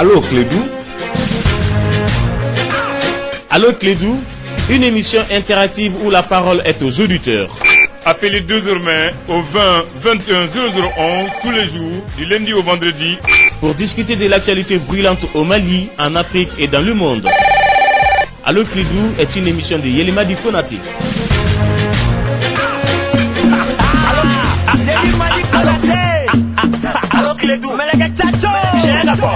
Allô Clédou. Allô Clédou, une émission interactive où la parole est aux auditeurs. Appelez désormais au 20 21 0011 tous les jours, du lundi au vendredi, pour discuter de l'actualité brûlante au Mali, en Afrique et dans le monde. Allô Clédou est une émission de Yelimadi Konati. Allô Clédou, Melega Chacho, Chega fo,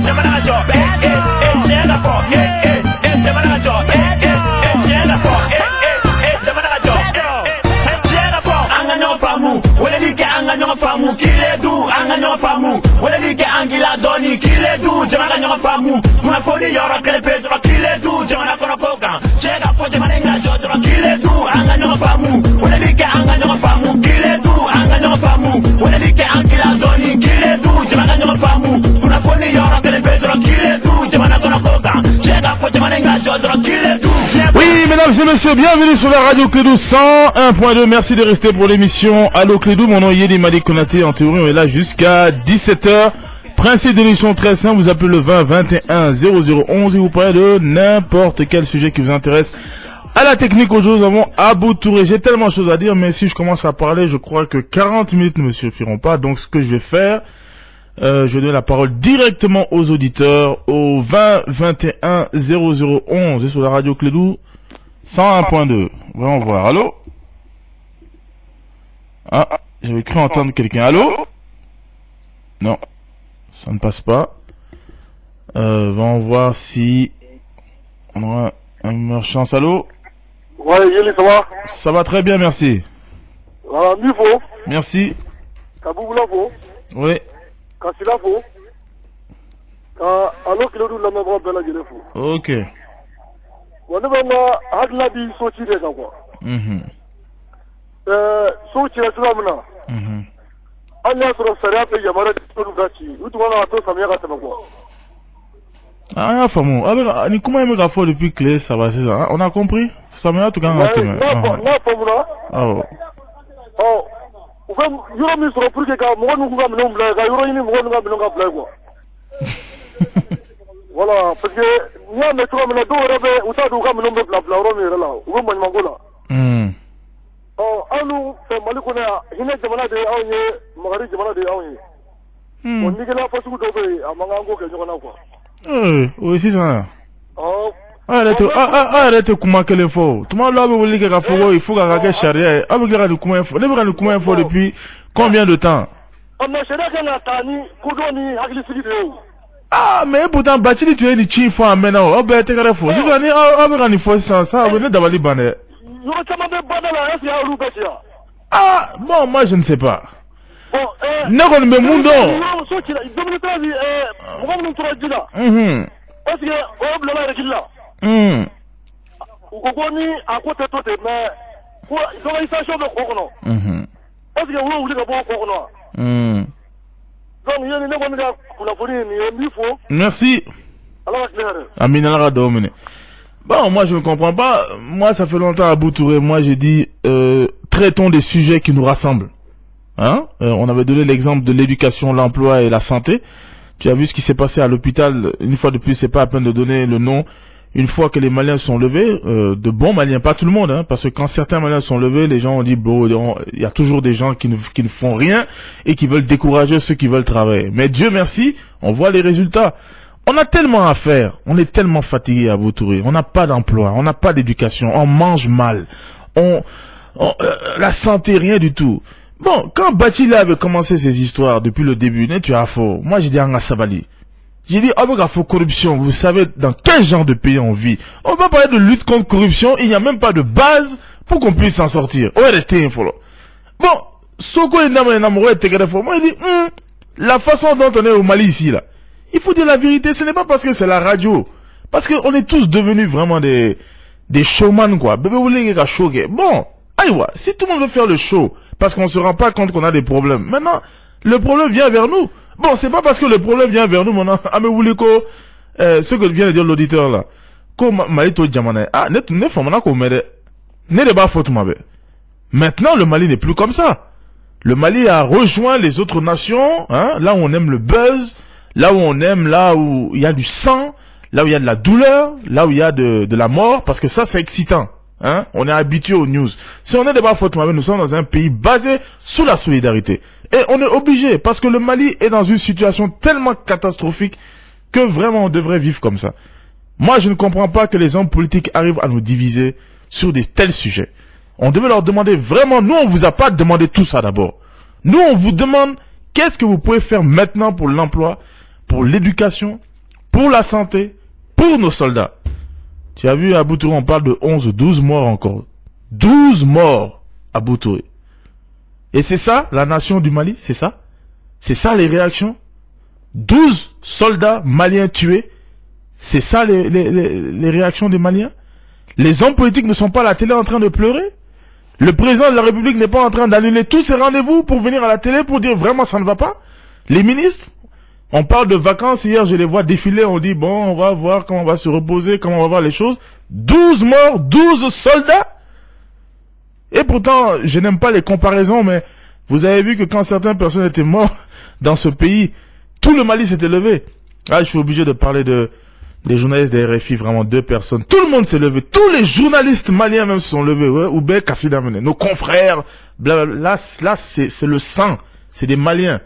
Jamana Jo, Chega fo, Jamana Jo, Chega fo, Jamana Jo, Chega fo, Anganyo famu, Welike Anganyo famu, Kiledu, Anganyo famu, Welike Angila Doni, Kiledu, Jamana famu, Kuna foni yora Kelepe, Kiledu, Jamana Konokoka, Chega fo, Jamana Jo, Kiledu, Anganyo famu, Welike Anganyo famu, Kiledu, Anganyo famu, Welike Angila Doni, Kiledu, Jamana famu, Kuna foni yora Kelepe, Kiledu, Jamana Konokoka, Chega fo, Jamana Jo, Kiledu. Oui, mesdames et messieurs, bienvenue sur la radio Clédou 101.2. Merci de rester pour l'émission Allô Clédou. Mon nom est Yelimadi Konati. En théorie, on est là jusqu'à 17h. Principe de l'émission très simple. Vous appelez le 20 21 0011 et vous parlez de n'importe quel sujet qui vous intéresse. À la technique, aujourd'hui, nous avons Abou Touré. J'ai tellement de choses à dire, mais si je commence à parler, je crois que 40 minutes ne me suffiront pas. Donc, ce que je vais faire, je vais donner la parole directement aux auditeurs au 20 21 0011 et sur la radio Clédou 101.2. Voyons voir. Allô? Ah, j'avais cru entendre quelqu'un. Allô? Non, ça ne passe pas. Voyons voir si on aura une meilleure chance. Allô? Ouais, Yeli, ça va? Ça va très bien, merci. Voilà, Mifo. Merci. Kaboubou la fo. Oui. Kassila fo. Allô Clédou la même belle à Guinée fo. Ok. On est là, Hadla di Sochi de quoi. Sochi la Sulamna. On est sur le salaire de Yamara de Solugachi. Où tu vas à toi, Samia Gatama. Ah, ya famu. Ah, ni comment aimer gafo depuis clé, ça va, c'est ça. On a compris? Ça m'a tout quand même. Non, Famuna. Oh. Oh. Vous faites, Yoro mis sur le prix que moi nous avons un blague, Yoro ini moi nous avons un blague quoi. Voilà, parce que nous avons trouvé un dos rêve, ou ça nous avons un blague, Yoro mis là, ou même Mangola. Oh, nous, c'est Malikona, il est demandé de Aouye, Magari demandé de Aouye. On dit que la façon de faire, à Mangango que je connais quoi. Oui, c'est ça. Oh. Arrête comment qu'elle est fort. Tout le monde là veut dire qu'il faut qu'il charia. Avec le comment il faut. Le comment il faut depuis combien de temps? On a charia qu'on a tani, Koudoni, Aglisili de. Ah, mais pourtant, Bachili, tu es le chief maintenant. Oh, ben, t'es carré faux. C'est ça, avec un niveau sans ça, on est dans les bandes. Ah, bon, moi, je ne sais pas. Non, on me moundo. Parce que, on l'a réglé là. Ogoni, à côté de toi, mais, dans la station de Kokono. Parce que, vous voulez que vous Kokono. Donc, il y a une bonne idée pour la folie, il faut. Merci. Alors, Aminala Domine. Bon, moi, je ne comprends pas. Moi, ça fait longtemps à Boutouré. Moi, j'ai dit, traitons des sujets qui nous rassemblent. Hein? On avait donné l'exemple de l'éducation, l'emploi et la santé. Tu as vu ce qui s'est passé à l'hôpital. Une fois de plus, c'est pas à peine de donner le nom. Une fois que les Maliens sont levés, de bons Maliens, pas tout le monde, hein, parce que quand certains Maliens sont levés, les gens ont dit, bon, il y a toujours des gens qui ne font rien et qui veulent décourager ceux qui veulent travailler. Mais Dieu merci, on voit les résultats. On a tellement à faire, on est tellement fatigué à Boutouré, on n'a pas d'emploi, on n'a pas d'éducation, on mange mal, la santé, rien du tout. Bon, quand Bachila avait commencé ces histoires depuis le début, tu as faux. Moi, j'ai dit Anga Sabali. J'ai dit, avec la faux corruption, vous savez dans quel genre de pays on vit. On va parler de lutte contre corruption, il n'y a même pas de base pour qu'on puisse s'en sortir. Bon, Soko et Namoré Tegrefo, moi, il dit, la façon dont on est au Mali ici, là, il faut dire la vérité, ce n'est pas parce que c'est la radio. Parce qu'on est tous devenus vraiment des showman, quoi. Bébé, vous voulez qu'il show. Bon, aïe, si tout le monde veut faire le show, parce qu'on se rend pas compte qu'on a des problèmes, maintenant, le problème vient vers nous. Bon, c'est pas parce que le problème vient vers nous, maintenant, ce que vient de dire l'auditeur, là. Maintenant, le Mali n'est plus comme ça. Le Mali a rejoint les autres nations, hein, là où on aime le buzz, là où on aime, là où il y a du sang, là où il y a de la douleur, là où il y a de la mort, parce que ça, c'est excitant. Hein? On est habitué aux news. Si on est de Bafouet, nous sommes dans un pays basé sous la solidarité. Et on est obligé, parce que le Mali est dans une situation tellement catastrophique que vraiment on devrait vivre comme ça. Moi, je ne comprends pas que les hommes politiques arrivent à nous diviser sur des tels sujets. On devait leur demander vraiment, nous on vous a pas demandé tout ça d'abord. Nous on vous demande qu'est-ce que vous pouvez faire maintenant pour l'emploi, pour l'éducation, pour la santé, pour nos soldats. Tu as vu à Boutouré, on parle de 11, 12 morts encore. 12 morts à Boutouré. Et c'est ça, la nation du Mali, c'est ça? C'est ça les réactions? 12 soldats maliens tués. C'est ça les réactions des Maliens? Les hommes politiques ne sont pas à la télé en train de pleurer? Le président de la République n'est pas en train d'annuler tous ses rendez-vous pour venir à la télé pour dire vraiment ça ne va pas? Les ministres? On parle de vacances, hier je les vois défiler, on dit bon, on va voir comment on va se reposer, comment on va voir les choses. 12 morts, 12 soldats. Et pourtant, je n'aime pas les comparaisons, mais vous avez vu que quand certaines personnes étaient mortes dans ce pays, tout le Mali s'était levé. Ah, je suis obligé de parler des journalistes des RFI, vraiment 2 personnes. Tout le monde s'est levé. Tous les journalistes maliens même se sont levés. Ouais, Oubé, Kassida, nos confrères, blablabla. Là, c'est le sang. C'est des Maliens.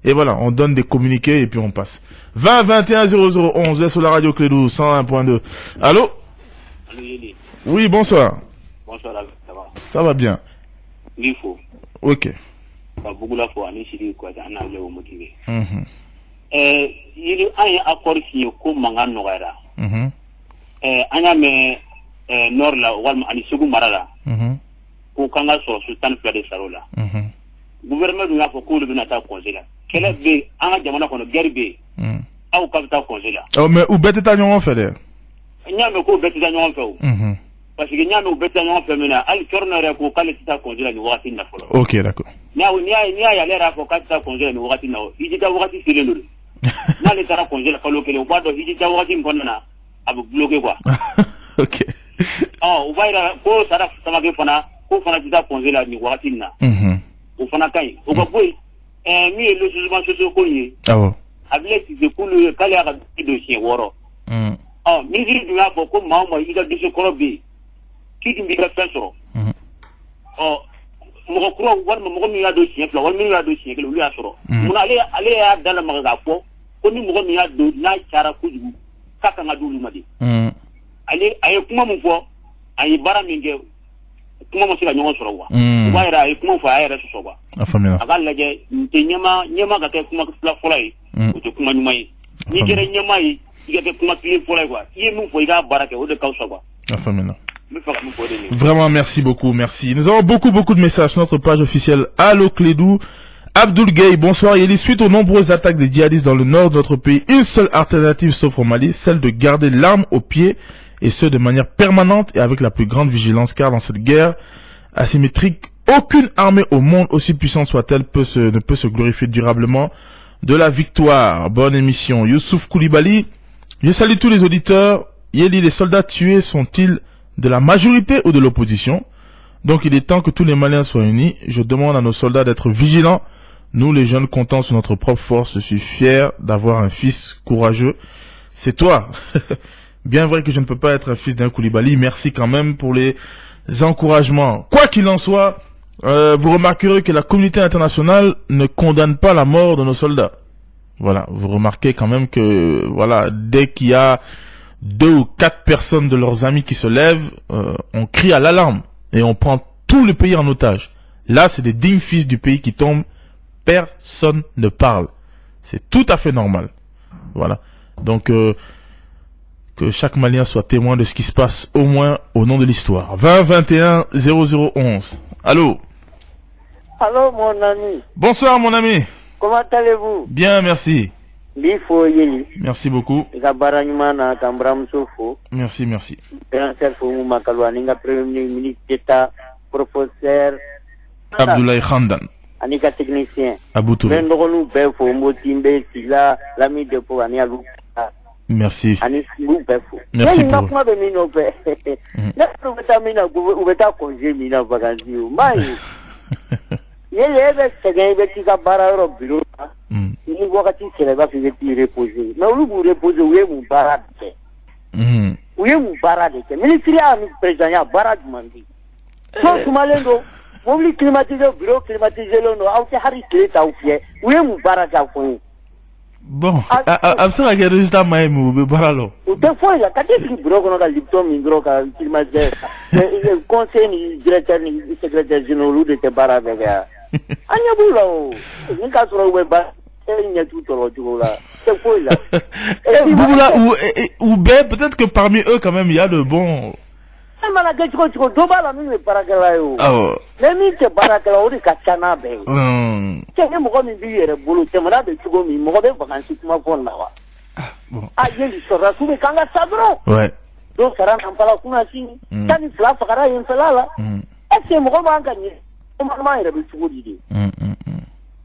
Et voilà, on donne des communiqués et puis on passe. 20 21 0011, sur la radio Clédou 101.2. Allô? Oui, bonsoir. Bonsoir, ça va? Ça va bien. L'IFO. Ok. Beaucoup la fois, on est chez quoi, on a l'air motivé. Il y a un accord signé comme Mangan Noguera. On a mis Nord là, ou on a Sougou Marala. Pour qu'on a sur Sultan Flade Sarola. Gouvernement nous a fait cours de notre congé là. Quel est le en a demandé qu'on a guerre au capital congé là. Oh, mais où bête à nous en fait là? Il y a un coup bête à nous en fait. Parce qu'il y a un bête à nous en fait maintenant. Al tourner pour capital congé là, nous voici na folo. Ok, d'accord. Ni a l'air à pour capital congé nous voici na. Il dit d'avoir voici c'est le. Na les tara congé là, kalau que le bois il dit d'avoir voici qu'on a à bloquer quoi. Ok. Oh, on va ir à pour ça ça va que fana, pour fana capital congé là, nous voici na. Au fana kai. Au quoi mi le jugement social connu. Ah bon. Avec les couleurs calères de chien woro. Oh, ministre du Nord pour moi il a dit ce corobé. Qui dit que ça sort. Oh, mon croix ou mon milliard de chien, mon milliard de chien que lui a sort. On allait dans le magasin pour on nous mon milliard de na chara kuju. Kaka ngadu lumadi. Allez comment mon foi, aïe baramingue. Comment on sera nyongo soro wa. Wa era comment fa era so wa. Afamina. Agala je nyama ga ke kuma la folai. O to kuma nyumai. Ni gere nyamai, iga ke kuma kili folai wa. Ie mu fo iga barake o de kausa wa. Afamina. Vraiment, merci beaucoup, merci. Nous avons beaucoup de messages sur notre page officielle Allo Clédou. Abdoul Gay, bonsoir. Il est suite aux nombreuses attaques des djihadistes dans le nord de notre pays. Une seule alternative s'offre au Mali, celle de garder l'arme au pied, et ce de manière permanente et avec la plus grande vigilance, car dans cette guerre asymétrique, aucune armée au monde, aussi puissante soit-elle, ne peut se glorifier durablement de la victoire. Bonne émission. Youssouf Koulibaly, je salue tous les auditeurs. Yeli, les soldats tués sont-ils de la majorité ou de l'opposition? Donc il est temps que tous les Maliens soient unis. Je demande à nos soldats d'être vigilants. Nous, les jeunes, comptons sur notre propre force. Je suis fier d'avoir un fils courageux. C'est toi. Bien vrai que je ne peux pas être un fils d'un Koulibaly. Merci quand même pour les encouragements. Quoi qu'il en soit, vous remarquerez que la communauté internationale ne condamne pas la mort de nos soldats. Voilà, vous remarquez quand même que voilà, dès qu'il y a 2 ou 4 personnes de leurs amis qui se lèvent, on crie à l'alarme et on prend tout le pays en otage. Là, c'est des dignes fils du pays qui tombent. Personne ne parle. C'est tout à fait normal. Voilà. Donc, que chaque Malien soit témoin de ce qui se passe, au moins au nom de l'histoire. 20 21 0011. Allô? Allô, mon ami. Bonsoir, mon ami. Comment allez-vous? Bien, merci. L'IFO Yeli. Merci beaucoup. Merci, merci. Premier ministre d'État, professeur Abdoulaye Khandan. Anika technicien. Aboutouré. Merci. Merci pour... ni wakati sera ba fi ti reposer mais olu bu reposer ou ye mu bara de ou ye mu bara de ministre ya mi président ya bara demandi so tumalendo mobili climatisé bureau climatisé lo no aw te hari kleta ou fie ou ye mu bara ja fo bon absara ke résultat mai mu be bara lo o te fo ya ka te bureau kono ka lipton mi bureau ka climatisé le conseil ni directeur ni secrétaire général de te bara de ga anya bulo ni ka soro we ba ou ben peut-être que parmi eux quand même il y a de bons. Ah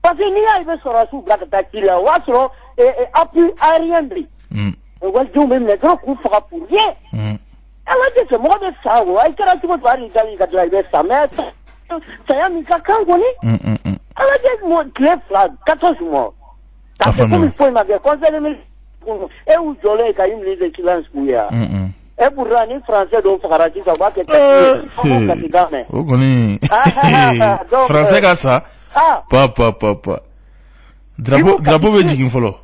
parce que ni ya ibe sora su blaka takila wa soro appui aérien bi wa jo même les gros coups fera pour rien alors que c'est moi de ça wa ikara tu vas aller dans la drive ça mais ça y a mis quelqu'un connaît alors que moi clé flag 14 mois ça fait comme il faut ma conseil et où jolé ka une les silence pour ya et pour rani français donc farati ça va que oh connais français ka ça Papa. Drapeau Belgique, follow.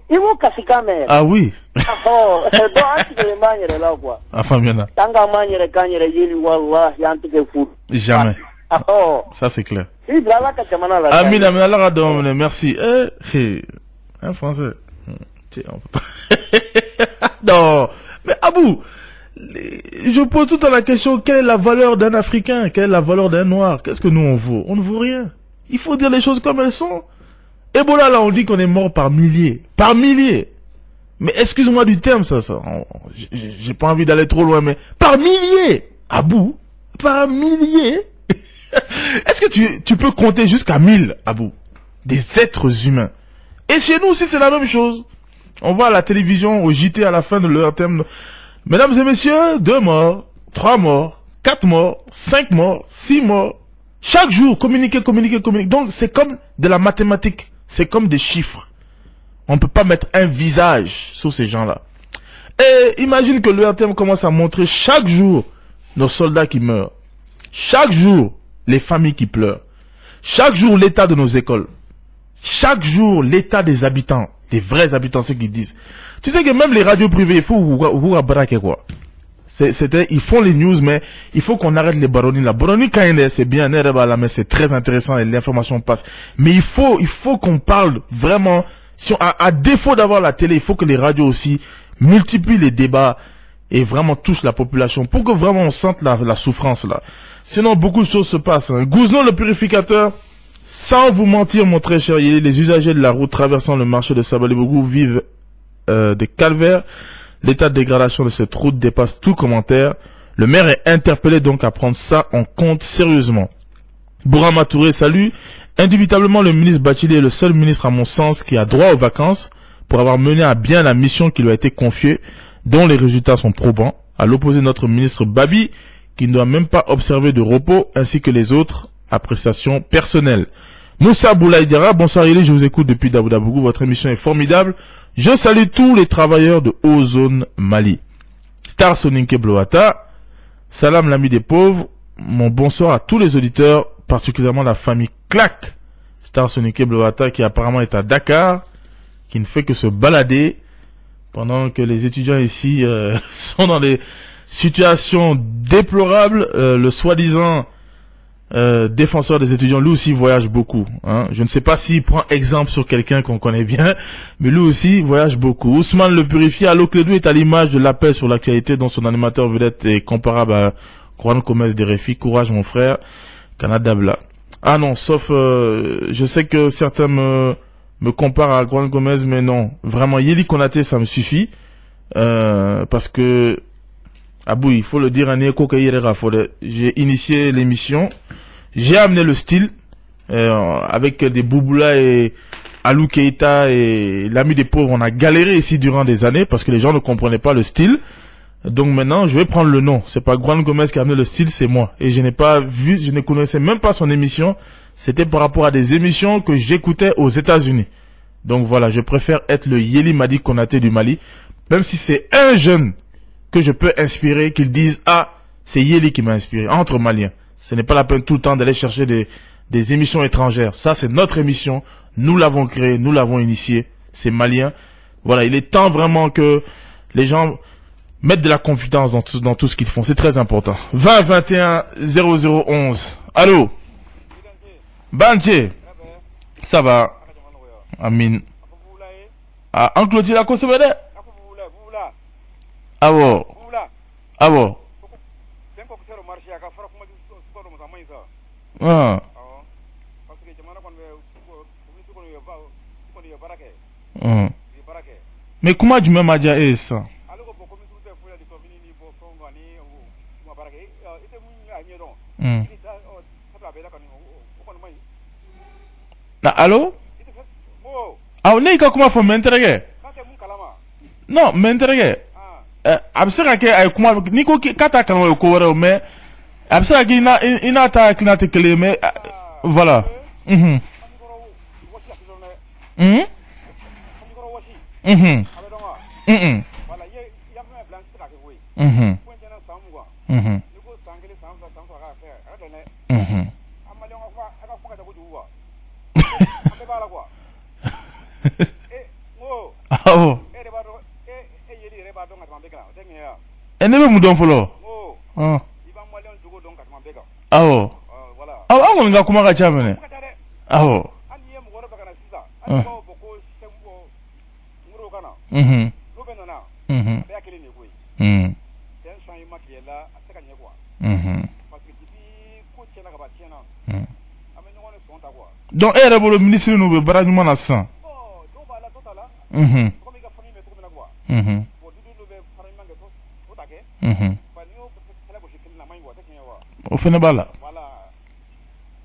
Ah oui. Jamais. Ça c'est clair. Amina, merci. Un français. Non. Mais Abou, je pose tout à la question, quelle est la valeur d'un Africain? Quelle est la valeur d'un Noir? Qu'est-ce que nous on vaut? On ne vaut rien. Il faut dire les choses comme elles sont. Ebola, là, on dit qu'on est mort par milliers. Par milliers. Mais excuse-moi du terme, ça. J'ai pas envie d'aller trop loin, mais par milliers. À bout. Par milliers. Est-ce que tu peux compter jusqu'à 1000, à bout? Des êtres humains. Et chez nous aussi, c'est la même chose. On voit à la télévision, au JT, à la fin de leur thème. Mesdames et messieurs, 2 morts, 3 morts, 4 morts, 5 morts, 6 morts. Chaque jour, communiquer. Donc, c'est comme de la mathématique. C'est comme des chiffres. On peut pas mettre un visage sur ces gens-là. Et imagine que l'ERTM commence à montrer chaque jour nos soldats qui meurent. Chaque jour, les familles qui pleurent. Chaque jour, l'état de nos écoles. Chaque jour, l'état des habitants. Les vrais habitants, ceux qui disent. Tu sais que même les radios privées, il faut vous braquer quoi. Ils font les news, mais il faut qu'on arrête les baronnies. La baronnie, quand c'est bien, mais c'est très intéressant et l'information passe. Mais il faut qu'on parle vraiment, si à défaut d'avoir la télé, il faut que les radios aussi multiplient les débats et vraiment touchent la population pour que vraiment on sente la souffrance là. Sinon, beaucoup de choses se passent. Hein. Gouzenon, le purificateur, sans vous mentir, mon très cher, les usagers de la route traversant le marché de Sabalé-Bougou vivent des calvaires. L'état de dégradation de cette route dépasse tout commentaire. Le maire est interpellé donc à prendre ça en compte sérieusement. Bourama Touré, salut. Indubitablement, le ministre Bachili est le seul ministre à mon sens qui a droit aux vacances pour avoir mené à bien la mission qui lui a été confiée, dont les résultats sont probants. À l'opposé de notre ministre Babi, qui ne doit même pas observer de repos, ainsi que les autres appréciations personnelles. Moussa Boulaïdiara, bonsoir Yéli, je vous écoute depuis Daboudabougou, votre émission est formidable. Je salue tous les travailleurs de Ozone Mali. Star Soninke Bloata, salam l'ami des pauvres, mon bonsoir à tous les auditeurs, particulièrement la famille Clac. Star Soninke Bloata qui apparemment est à Dakar, qui ne fait que se balader, pendant que les étudiants ici sont dans des situations déplorables, le soi-disant défenseur des étudiants, lui aussi voyage beaucoup. Hein. Je ne sais pas s'il prend exemple sur quelqu'un qu'on connaît bien, mais lui aussi voyage beaucoup. Ousmane le Purifié, Allo Clédou est à l'image de l'appel sur l'actualité dont son animateur vedette est comparable à Juan Gomez des Réfis. Courage mon frère, Canada Bla. Ah non, sauf je sais que certains me comparent à Juan Gomez, mais non. Vraiment, Yeli Konaté, ça me suffit. Parce que Abou, il faut le dire, j'ai initié l'émission, j'ai amené le style, avec des Bouboula et Alou Keita et l'ami des pauvres, on a galéré ici durant des années parce que les gens ne comprenaient pas le style. Donc maintenant, je vais prendre le nom. C'est pas Juan Gomez qui a amené le style, c'est moi. Et je n'ai pas vu, je ne connaissais même pas son émission. C'était par rapport à des émissions que j'écoutais aux États-Unis. Donc voilà, je préfère être le Yeli Madi Konaté du Mali, même si c'est un jeune que je peux inspirer, qu'ils disent, ah, c'est Yeli qui m'a inspiré, entre Maliens. Ce n'est pas la peine tout le temps d'aller chercher des émissions étrangères. Ça, c'est notre émission. Nous l'avons créée, nous l'avons initiée. C'est malien. Voilà, il est temps vraiment que les gens mettent de la confiance dans tout ce qu'ils font. C'est très important. 20 21 0011. Allô? Banche. Ça va? Amin. Ah, Uncle Oti la kosebede? Ah bon? Ah bon? Ah. Mais comment tu m'as dit ça? Allô? Ah, on est comment faut m'intéresser? Non, m'intéresser. Absera que comment Nico kata quand ko wara mais absera que ina ta clinate clé mais voilà. Mhm. Mhm. Mhm. Mhm. Mhm. Mhm. Mhm. Ah bon. Et ne me donne follow. Ah. Ah bon. Ah on nga kuma ka chamene. Ah bon. Mhm. Mhm. Mhm. Donc elle est le ministre nous bara nous na san. Mhm. Mhm. Mhm. Au Fenebala.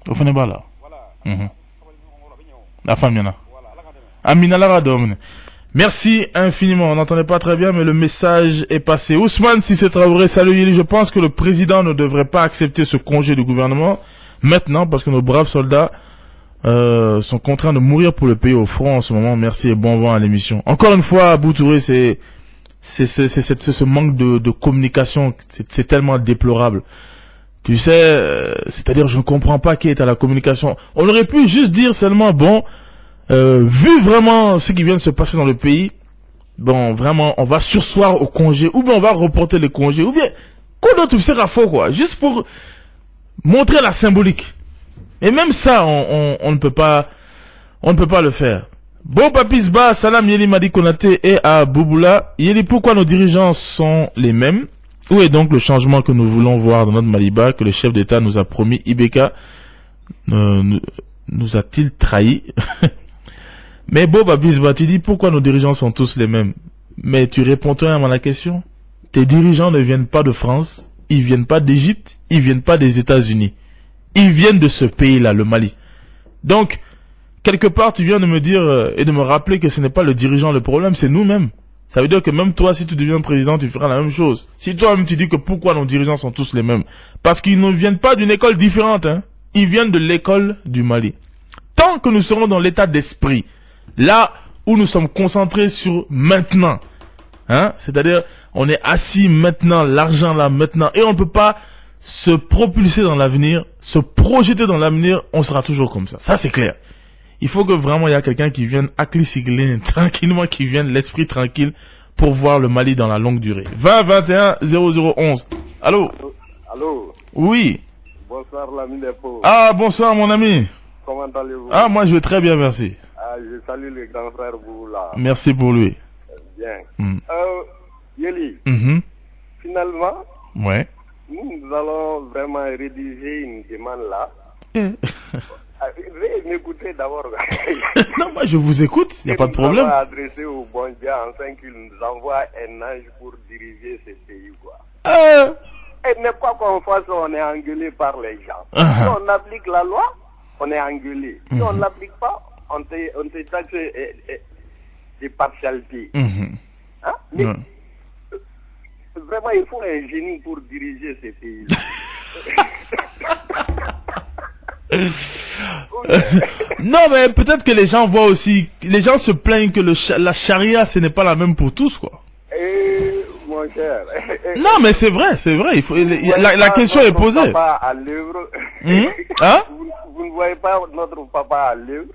Au Fenebala. Mhm. La famille là. Amina Lara Domine. Merci infiniment. On n'entendait pas très bien, mais le message est passé. Ousmane Sissé Traoré, salut Yeli. Je pense que le président ne devrait pas accepter ce congé du gouvernement maintenant parce que nos braves soldats sont contraints de mourir pour le pays au front en ce moment. Merci et bon vent à l'émission. Encore une fois, Abou Touré, c'est ce manque de communication. C'est tellement déplorable. Tu sais, c'est-à-dire, je ne comprends pas qui est à la communication. On aurait pu juste dire seulement, bon, vu vraiment ce qui vient de se passer dans le pays, bon, vraiment, on va surseoir au congé, ou bien on va reporter les congés, ou bien, quoi d'autre sera faux, quoi, juste pour montrer la symbolique. Et même ça, on ne peut pas le faire. Bon, Papisba, Salam Yeli Madi Konaté et à Bouboula. Yeli, pourquoi nos dirigeants sont les mêmes? Où est donc le changement que nous voulons voir dans notre Maliba, que le chef d'État nous a promis? Ibeka nous a-t-il trahi? Mais bon, Papisba, tu dis pourquoi nos dirigeants sont tous les mêmes? Mais tu réponds toi-même à la question. Tes dirigeants ne viennent pas de France, ils viennent pas d'Égypte, ils viennent pas des États-Unis. Ils viennent de ce pays-là, le Mali. Donc, quelque part, tu viens de me dire et de me rappeler que ce n'est pas le dirigeant le problème, c'est nous-mêmes. Ça veut dire que même toi, si tu deviens président, tu feras la même chose. Si toi-même tu dis que pourquoi nos dirigeants sont tous les mêmes? Parce qu'ils ne viennent pas d'une école différente, hein. Ils viennent de l'école du Mali. Tant que nous serons dans l'état d'esprit, là où nous sommes concentrés sur maintenant, hein, c'est-à-dire, on est assis maintenant, l'argent là maintenant, et on ne peut pas se propulser dans l'avenir, se projeter dans l'avenir, on sera toujours comme ça. Ça, c'est clair. Il faut que vraiment il y a quelqu'un qui vienne acclisigler tranquillement, qui vienne l'esprit tranquille pour voir le Mali dans la longue durée. 20 21 0011. Allô? Allô? Oui. Bonsoir l'ami des pauvres. Ah, bonsoir mon ami. Comment allez-vous? Ah, moi je vais très bien, merci. Ah, je salue le grand frère Boula. Merci pour lui. Bien. Yeli, finalement, ouais. Nous allons vraiment rédiger une demande là. Veuillez m'écouter d'abord. Non, moi je vous écoute, il n'y a pas de problème. On va adresser au bon Dieu afin qu'il nous envoie un ange pour diriger ce pays, quoi. Et n'est pas qu'on fasse, on est engueulé par les gens. Si on applique la loi, on est engueulé. Si on ne l'applique pas, on te taxe des partialités. Hein? Mais vraiment, il faut un génie pour diriger ces pays. Non, mais peut-être que les gens voient aussi, les gens se plaignent que la charia, ce n'est pas la même pour tous, quoi. Mon cher. Non, mais c'est vrai, il faut, la question est posée. Papa à l'œuvre. Hein? Vous ne voyez pas notre papa à l'œuvre?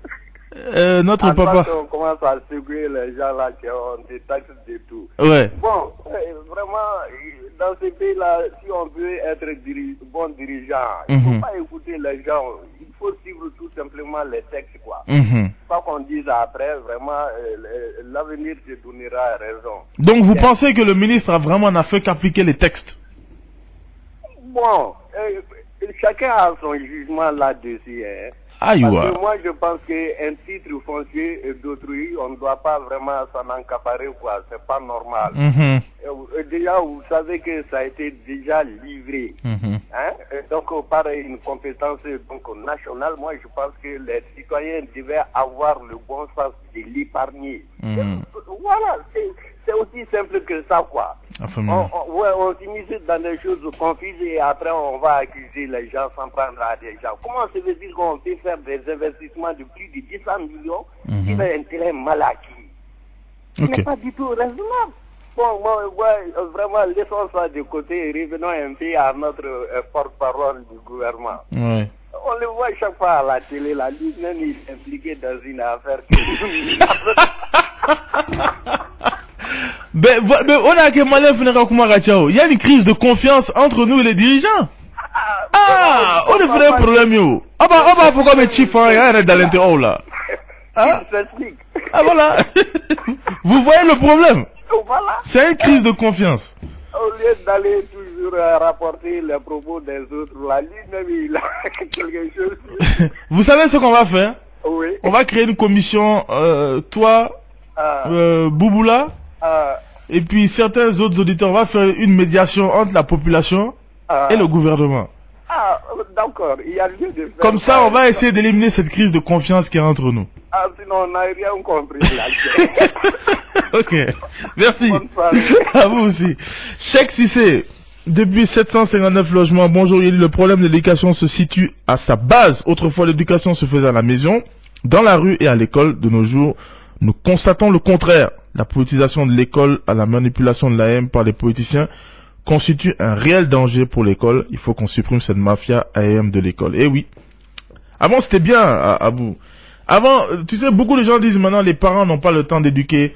Notre papa. On commence à secouer les gens là qui ont des taxes et tout. Ouais. Bon, vraiment, dans ces pays-là, si on veut être bon dirigeant, il ne faut pas écouter les gens. Il faut suivre tout simplement les textes, quoi. Pas qu'on dise après, vraiment, l'avenir te donnera raison. Donc vous pensez que le ministre a vraiment n'a fait qu'appliquer les textes? Bon, chacun a son jugement là-dessus, hein. Parce que moi, je pense qu'un titre foncier d'autrui, on ne doit pas vraiment s'en encaparer, quoi. C'est pas normal. Déjà, vous savez que ça a été déjà livré. Hein? Donc, par une compétence nationale, moi, je pense que les citoyens devaient avoir le bon sens de l'épargner. Voilà, c'est aussi simple que ça, quoi. On s'immisce dans des choses confuses et après on va accuser les gens sans prendre à des gens. Comment se veut dire qu'on peut faire des investissements de plus de 200 millions qui ont un intérêt mal acquis? Ce n'est pas du tout raisonnable. Bon, vraiment, laissons ça de côté et revenons un peu à notre porte-parole du gouvernement. Ouais. On le voit chaque fois à la télé, la lui-même il est impliqué dans une affaire Mais on a que Malin Fenera Kumarachao. Il y a une crise de confiance entre nous et les dirigeants. On est vrai un problème, yo. Ah bah, faut qu'on mette chiffre, il y a un dans l'intérieur, là. Voilà. Vous voyez le problème? Voilà. C'est une crise de confiance. Au lieu d'aller toujours rapporter les propos des autres, là, lui-même, il a quelque chose. Vous savez ce qu'on va faire? Oui. On va créer une commission, toi, Bouboula, et puis certains autres auditeurs. On va faire une médiation entre la population et le gouvernement. D'accord, il y a lieu de faire. Comme ça, on va essayer d'éliminer cette crise de confiance qui est entre nous. Sinon, on n'a rien compris là. Ok, merci. À vous aussi. Cheikh Cissé, depuis 759 logements, bonjour, le problème de l'éducation se situe à sa base. Autrefois, l'éducation se faisait à la maison, dans la rue et à l'école. De nos jours, nous constatons le contraire. La politisation de l'école à la manipulation de la haine par les politiciens constitue un réel danger pour l'école. Il faut qu'on supprime cette mafia AM de l'école. Eh oui. Avant, c'était bien, Abou. Avant, tu sais, beaucoup de gens disent maintenant les parents n'ont pas le temps d'éduquer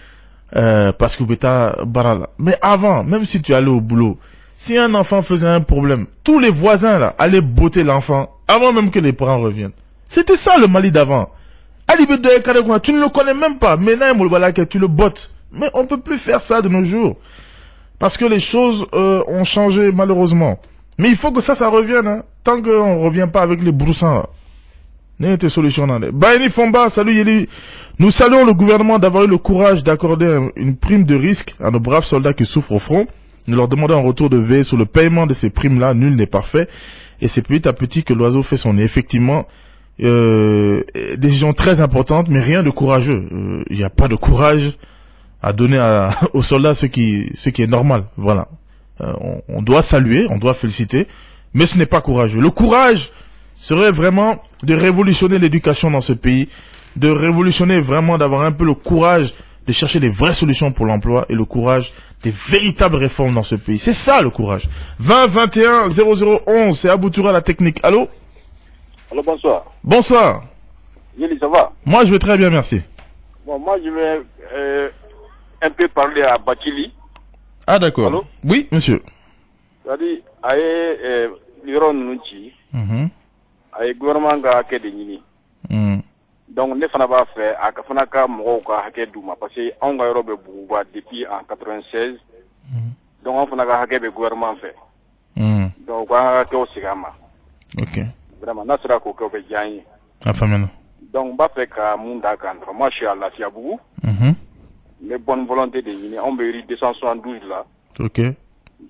parce que bêta barala. Mais avant, même si tu allais au boulot, si un enfant faisait un problème, tous les voisins là allaient botter l'enfant avant même que les parents reviennent. C'était ça le Mali d'avant. Tu ne le connais même pas. Maintenant, tu le bottes. Mais on peut plus faire ça de nos jours. Parce que les choses ont changé malheureusement. Mais il faut que ça revienne. Hein. Tant qu'on ne revient pas avec les broussins là. N'était solution. Baini Fomba, salut Yeli. Nous saluons le gouvernement d'avoir eu le courage d'accorder une prime de risque à nos braves soldats qui souffrent au front. Nous leur demandons en retour de veiller sur le paiement de ces primes-là. Nul n'est parfait. Et c'est petit à petit que l'oiseau fait son nid. Effectivement, décision très importante, mais rien de courageux. Il n'y a pas de courage à donner aux soldats ce qui est normal. Voilà. On doit saluer, on doit féliciter, mais ce n'est pas courageux. Le courage serait vraiment de révolutionner l'éducation dans ce pays, de révolutionner vraiment, d'avoir un peu le courage de chercher les vraies solutions pour l'emploi et le courage des véritables réformes dans ce pays. C'est ça le courage. 20 21 0011, c'est Aboutoura la technique. Allô? Allô, bonsoir. Bonsoir. Yeli, ça va? Moi, je vais très bien, merci. Bon, moi, je vais un peu parler à Bakili. Ah, d'accord. Allô? Oui, monsieur. C'est-à-dire, aye, l'Iran Nunchi, aye, gouvernement ga hake de nini. Donc, ne fana b'a fait, a ka fana ka mɔgɔw ka hake d'u ma, parce que anw ka yɔrɔ bɛ Buguba depuis en 96. Donc, anw fana ka hake bɛ gouvernement fɛ. Donc, k'an ka kɛw segin an ma. Ok. Vraiment, n'a sera k'o kɛ o bɛ diya an ye. A faamuyana. Donc, n b'a fɛ ka mun d'a kan dɔrɔn. Moi, je suis à Lafiabougou. Les bonnes volontés de Guinée, on veut 272 là. Ok.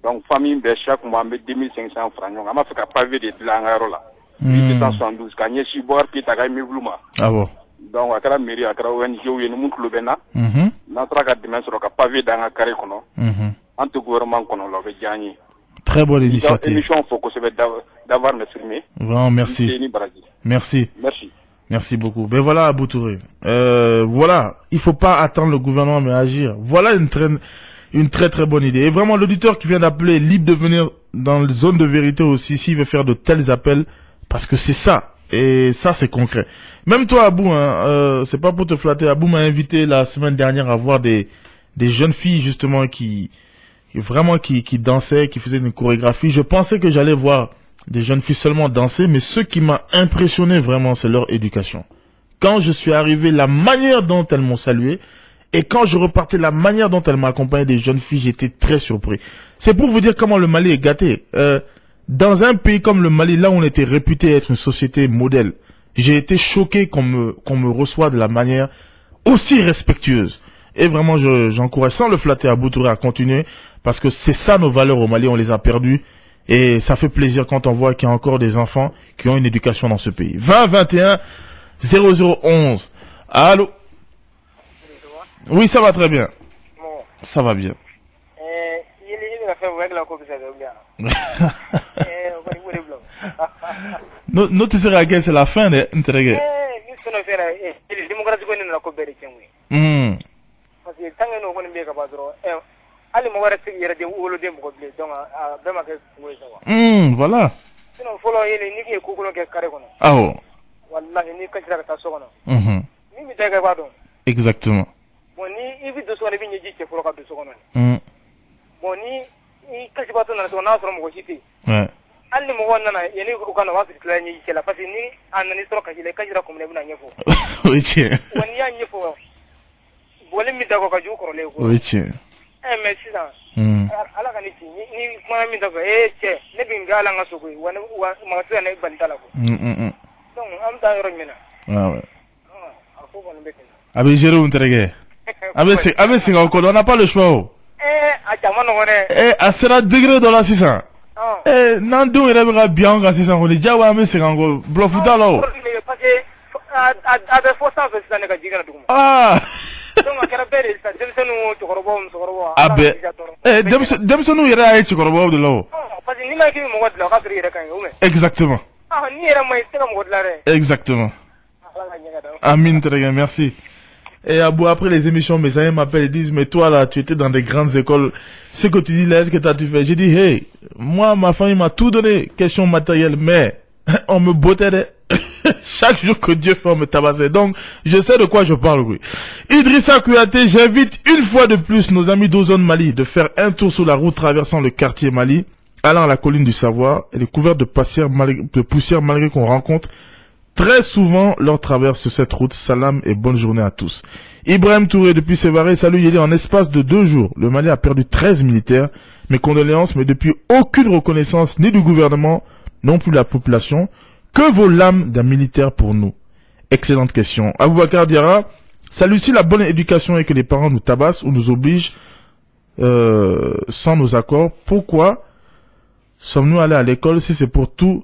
Donc, famille, chaque mois, on met 2500 francs. On m'a fait qu'à pavé de l'angaro là. 272. Quand il y a si boire, qui t'a gagné Blouma. Ah bon. Donc, à la mairie, à la ONG, il y a une montre le bena. N'a pas qu'à demain sur le pavé dans un carré. En tout gouvernement, qu'on l'a gagné. Très bonne initiative. Émission, faut que d'avoir m'exprimer. Vraiment, merci. Merci. Merci. Merci beaucoup. Ben voilà, Abou Touré. Voilà, il faut pas attendre le gouvernement mais agir. Voilà une très très bonne idée. Et vraiment, l'auditeur qui vient d'appeler, libre de venir dans la zone de vérité aussi, s'il veut faire de tels appels, parce que c'est ça. Et ça, c'est concret. Même toi, Abou, c'est pas pour te flatter. Abou m'a invité la semaine dernière à voir des jeunes filles, justement, qui dansaient, qui faisaient une chorégraphie. Je pensais que j'allais voir des jeunes filles seulement danser, mais ce qui m'a impressionné vraiment, c'est leur éducation. Quand je suis arrivé, la manière dont elles m'ont salué, et quand je repartais, la manière dont elles m'accompagnaient, des jeunes filles, j'étais très surpris. C'est pour vous dire comment le Mali est gâté. Dans un pays comme le Mali, là où on était réputé être une société modèle, j'ai été choqué qu'on me reçoit de la manière aussi respectueuse. Et vraiment, j'encourage, sans le flatter, Abou Touré à continuer, parce que c'est ça nos valeurs au Mali, on les a perdues. Et ça fait plaisir quand on voit qu'il y a encore des enfants qui ont une éducation dans ce pays. 20 21 0011. Allô? Oui, ça va très bien. Ça va bien. Notice que c'est la fin de l'intérêt. Voilà. Ah oh. Exactement. Ouais. Oui, tiens. Oui, tiens. On n'a pas le choix. À sera degré dans la 600. Nando est bien quand 600 on est déjà ouais mais c'est encore blofuta là. Ah. Ah ben. Demsonu ira ay chikorobo de là. Exactement. Exactement. Amin, très bien, merci. Et après les émissions, mes amis m'appellent et disent, mais toi là, tu étais dans des grandes écoles, ce que tu dis là, est-ce que t'as-tu fait? J'ai dit, hey, moi, ma famille m'a tout donné, question matérielle, mais on me bottait chaque jour que Dieu fait, on me tabassait. Donc, je sais de quoi je parle, oui. Idrissa Kouyaté, j'invite une fois de plus nos amis d'Ozone Mali de faire un tour sur la route traversant le quartier Mali, allant à la colline du Savoir. Elle est couverte de poussière malgré qu'on rencontre très souvent leur traverse cette route. Salam et bonne journée à tous. Ibrahim Touré depuis Sévaré, salut Yéli. En espace de 2 jours, le Mali a perdu 13 militaires. Mes condoléances, mais depuis aucune reconnaissance ni du gouvernement, non plus de la population. Que vaut l'âme d'un militaire pour nous? Excellente question. Aboubakar Diarra, ça Lucie la bonne éducation et que les parents nous tabassent ou nous obligent sans nos accords. Pourquoi sommes-nous allés à l'école si c'est pour tout?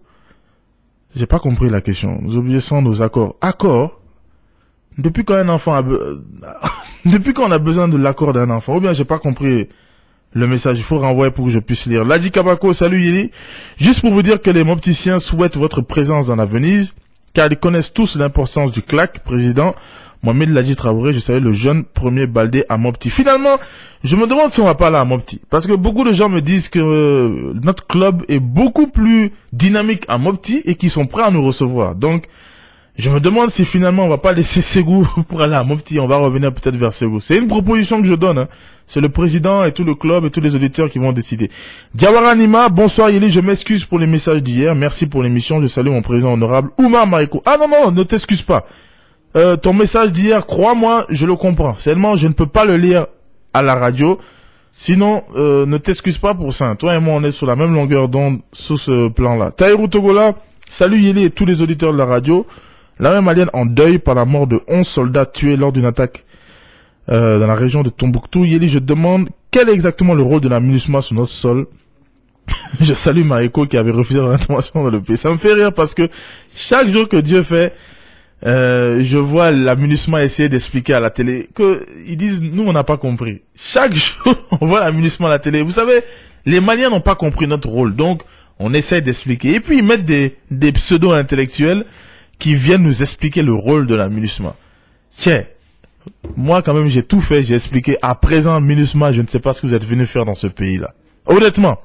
J'ai pas compris la question. Nous obligés sans nos accords. Accords? Depuis quand un enfant depuis qu'on a besoin de l'accord d'un enfant? Ou bien j'ai pas compris le message. Il faut renvoyer pour que je puisse lire. Ladi Kabako, salut Yéli. Juste pour vous dire que les mopticiens souhaitent votre présence dans la Venise, car ils connaissent tous l'importance du CLAC, président Mohamed Ladji Traoré, je savais le jeune premier baldé à Mopti. Finalement, je me demande si on va pas là à Mopti. Parce que beaucoup de gens me disent que notre club est beaucoup plus dynamique à Mopti et qu'ils sont prêts à nous recevoir. Donc, je me demande si finalement on va pas laisser Ségou pour aller à Mopti. On va revenir peut-être vers Ségou. C'est une proposition que je donne, hein. C'est le président et tout le club et tous les auditeurs qui vont décider. Diawara Nima, bonsoir Yéli, je m'excuse pour les messages d'hier. Merci pour l'émission. Je salue mon président honorable Oumar Mariko. Ah non, ne t'excuse pas. Ton message d'hier, crois-moi, je le comprends. Seulement, je ne peux pas le lire à la radio. Sinon, ne t'excuse pas pour ça. Toi et moi, on est sur la même longueur d'onde sur ce plan-là. Taïrou Togola, salut Yéli et tous les auditeurs de la radio. La même malienne en deuil par la mort de 11 soldats tués lors d'une attaque dans la région de Tombouctou. Yéli, je demande quel est exactement le rôle de la MINUSMA sur notre sol. Je salue Mariko qui avait refusé leur intervention dans le pays. Ça me fait rire parce que chaque jour que Dieu fait, je vois la MINUSMA essayer d'expliquer à la télé que ils disent nous on n'a pas compris. Chaque jour on voit la MINUSMA à la télé. Vous savez, les Maliens n'ont pas compris notre rôle, donc on essaie d'expliquer. Et puis ils mettent des pseudo-intellectuels qui viennent nous expliquer le rôle de la MINUSMA. Tiens, moi quand même j'ai tout fait, j'ai expliqué. À présent MINUSMA, je ne sais pas ce que vous êtes venu faire dans ce pays-là. Honnêtement,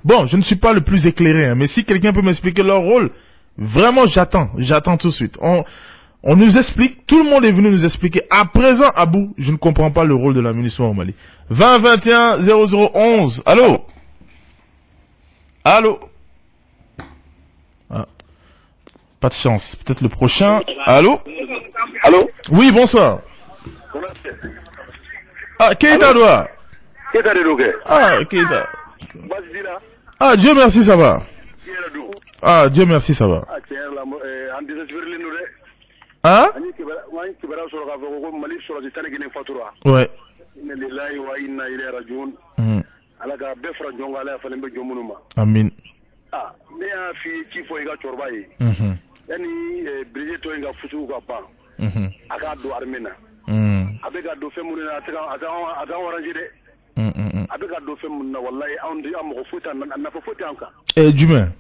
bon, je ne suis pas le plus éclairé, hein, mais si quelqu'un peut m'expliquer leur rôle, vraiment j'attends tout de suite. On nous explique, tout le monde est venu nous expliquer. À présent, Abou, je ne comprends pas le rôle de la MINUSMA au Mali. 20 21 0011. Allô? Allô? Ah. Pas de chance. Peut-être le prochain. Allô? Allô? Oui, bonsoir. Ah, Keita doit. Keita de Doge. Ah, Keita. Ah, Dieu merci, ça va. Ah, Dieu merci, ça va. Hein? Ouais. Amin. Dumain.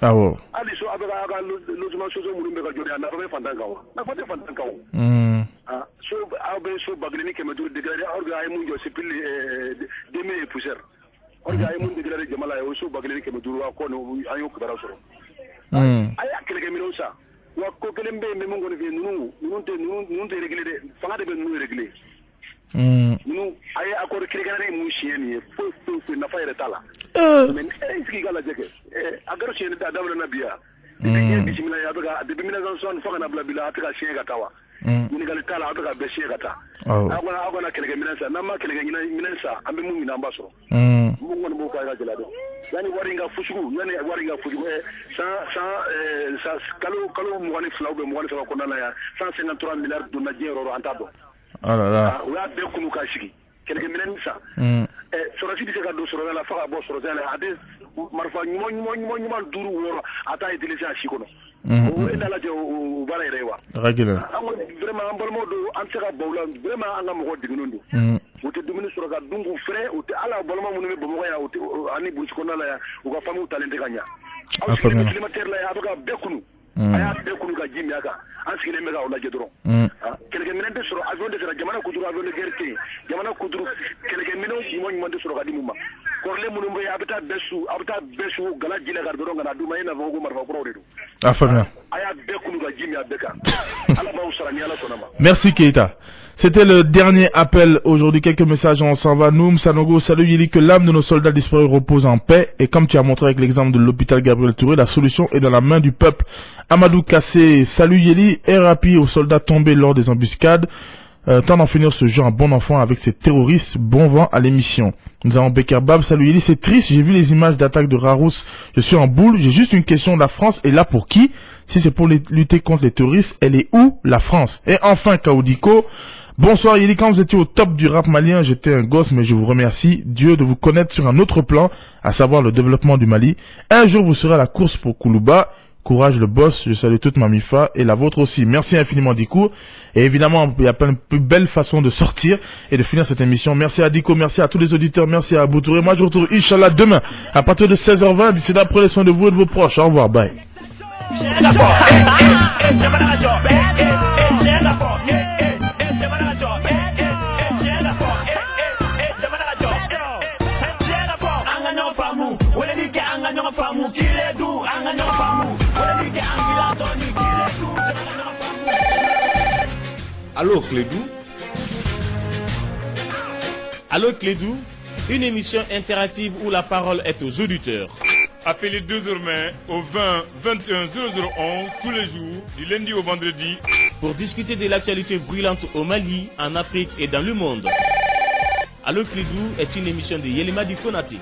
Ah ouais. Ah là là. Ah, Fabien. Merci Keita. C'était le dernier appel aujourd'hui. Quelques messages, on s'en va. Noum, Sanogo, salut Yili, que l'âme de nos soldats disparus repose en paix. Et comme tu as montré avec l'exemple de l'hôpital Gabriel Touré, la solution est dans la main du peuple. Amadou Kassé, salut Yili, et rapide aux soldats tombés lors des embuscades. Temps d'en finir ce jeu en bon enfant avec ces terroristes. Bon vent à l'émission. Nous avons Becker Bab. Salut Yeli, c'est triste. J'ai vu les images d'attaque de Rarous. Je suis en boule. J'ai juste une question. La France est là pour qui? Si c'est pour lutter contre les terroristes, elle est où, la France? Et enfin, Kaoudiko. Bonsoir Yeli, quand vous étiez au top du rap malien, j'étais un gosse, mais je vous remercie, Dieu, de vous connaître sur un autre plan, à savoir le développement du Mali. Un jour, vous serez à la course pour Koulouba. Courage le boss, je salue toute ma MIFA et la vôtre aussi. Merci infiniment Diko. Et évidemment, il y a plein de plus belles façons de sortir et de finir cette émission. Merci à Diko, merci à tous les auditeurs, merci à Abou Touré. Moi je vous retrouve Inch'Allah demain à partir de 16h20. D'ici là, prenez soin de vous et de vos proches. Au revoir, bye. Allô Clédou. Allô Clédou, une émission interactive où la parole est aux auditeurs. Appelez désormais au 20 21 0011 tous les jours, du lundi au vendredi, pour discuter de l'actualité brûlante au Mali, en Afrique et dans le monde. Allô Clédou est une émission de Yelimadi Konati.